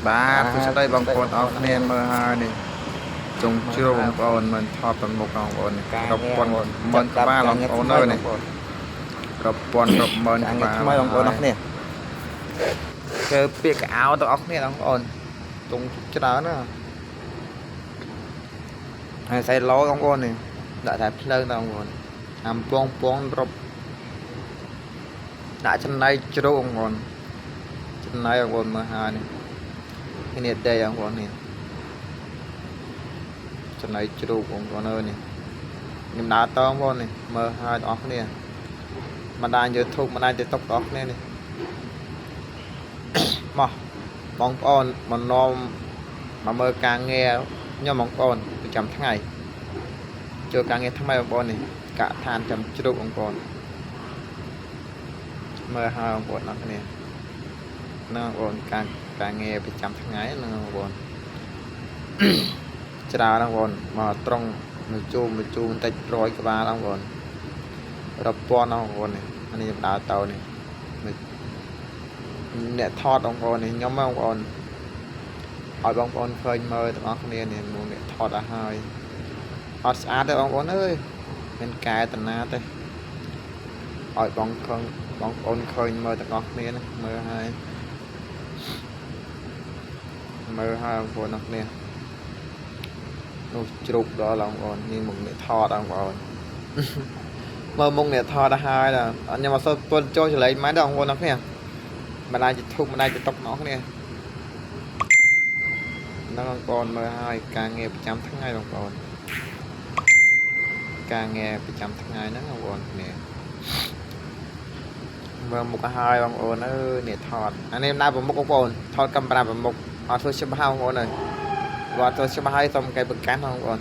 បាទទស្សន័យបងប្អូនអស់គ្នាមើលហើយនេះចុងជ្រៅបងប្អូនមិនថតតាមមុខបងប្អូនប្រព័ន្ធមិនក្បាលបងប្អូនអើយនេះប្រព័ន្ធរាប់ម៉ឺនក្បាលថ្មីបងប្អូនអស់គ្នាគឺពាក្យកៅទៅអស់គ្នាបងប្អូនចុងច្រើនណាហើយใส่ឡូបងប្អូននេះដាក់តែភ្លើងបងប្អូនអាំពងរាប់ដាក់ចំណៃជ្រៅបងប្អូនចំណៃបងប្អូនមើលហើយនេះនេះទេបងប្អូននេះចំណៃជ្រូកបងប្អូនអើយនេះខ្ញុំដើរតបងប្អូននេះមើលហើយបងប្អូនគ្នាបណ្ដាញ YouTube បណ្ដាញ TikTok បងប្អូននេះមកបងប្អូនមកនាំមកមើលការងារខ្ញុំបងប្អូនប្រចាំថ្ងៃចូលការងារថ្មីបងប្អូននេះកាក់ឋានចាំជ្រូកបងប្អូនមើលហើយបងប្អូនអរគ្នាណាបងប្អូនការងារប្រចាំថ្ងៃណាបងប្អូនច្រើនបងប្អូនមកត្រង់មកជួបន្តិច100ក្បាលបងប្អូនរាប់ពាន់បងប្អូននេះនេះខ្ញុំដើរទៅនេះអ្នកថតបងប្អូននេះខ្ញុំបងប្អូនឲ្យបងប្អូនឃើញមើលទាំងអស់គ្នានេះមកអ្នកថតឲ្យហើយអត់ស្អាតទេបងប្អូនអើយមានកែតាណាទេឲ្យបងប្អូនឃើញមើលទាំងអស់គ្នាណាមើលហើយបងប្អូនអស់គ្នានោះជ្រូកដល់បងប្អូននេះមុខអ្នកថតបងប្អូនមើលមុខអ្នកថតទៅហើយដល់ខ្ញុំអត់សូវពត់ចូលចលែងម៉ែដល់បងប្អូនអស់គ្នាបណ្ដាញ YouTube បណ្ដាញ TikTok បងប្អូនគ្នាហ្នឹងបងប្អូនមើលហើយការងារប្រចាំថ្ងៃបងប្អូនការងារប្រចាំថ្ងៃហ្នឹងបងប្អូនគ្នាមើលមុខហើយបងប្អូនអើយអ្នកថតអានេះដើរប្រមុខបងប្អូនថតកាមេរ៉ាប្រមុខអត់ធ្វើច្បាស់បងប្អូនអើយគាត់ធ្វើច្បាស់ហើយសុំគេប្រកាន់បងប្អូន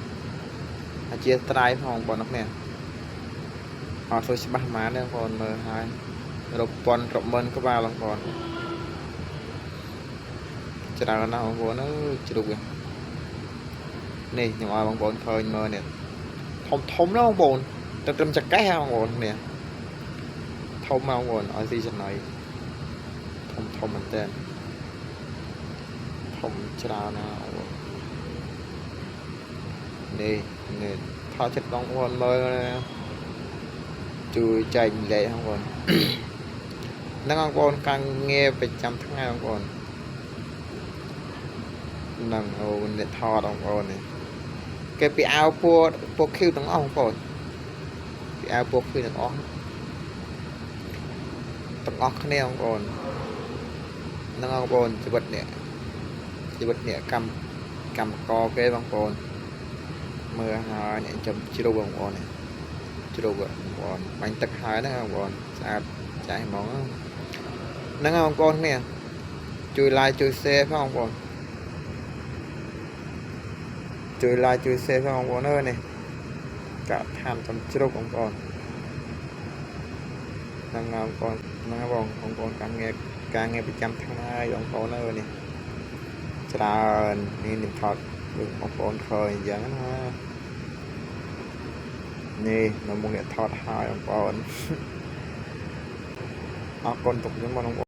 អាជាត្រៃផងបងប្អូនអរគ្នាអត់ធ្វើច្បាស់ហ្មងទេបងប្អូនមើលហើយរាប់ពាន់រាប់ម៉ឺនក្បាលបងប្អូនច្រើនណាស់បងប្អូនអើយជ្រូកនេះខ្ញុំឲ្យបងប្អូនឃើញមើលនេះធំណាស់បងប្អូនទៅត្រឹមចកេះបងប្អូននេះធំបងប្អូនឲ្យស៊ីចំណៃធំមែនតើធំច្រើនណាស់បងប្អូននេះថតចិត្តបងប្អូនមើលជួយចែកលេខបងប្អូនហ្នឹងបងប្អូនការងារប្រចាំថ្ងៃបងប្អូនហ្នឹងអូអ្នកថតបងប្អូននេះគេពីអាវពណ៌ខៀវទាំងអស់បងប្អូនពីអាវពណ៌ខៀវទាំងអស់គ្នាបងប្អូនហ្នឹងបងប្អូនជីវិតនេះកម្មករគេបងប្អូនមើលហើយអ្នកចំជ្រូកបងប្អូននេះជ្រូកបងប្អូនបាញ់ទឹកហើយហ្នឹងបងប្អូនស្អាតចាស់ហ្មងហ្នឹងបងប្អូនគ្នាជួយ like ជួយ share ផងបងប្អូនជួយ like ជួយ share ផងបងប្អូនអើយនេះកាក់ឋានចំជ្រូកបងប្អូនហ្នឹងបងប្អូនហ្នឹងបងប្អូនការងារប្រចាំថ្ងៃបងប្អូនអើយនេះច្រើននេះខ្ញុំថតបងប្អូនឃើញអញ្ចឹងណានេះនៅមុខអ្នកថតហើយបងប្អូនអរគុណទុកខ្ញុំបងប្អូន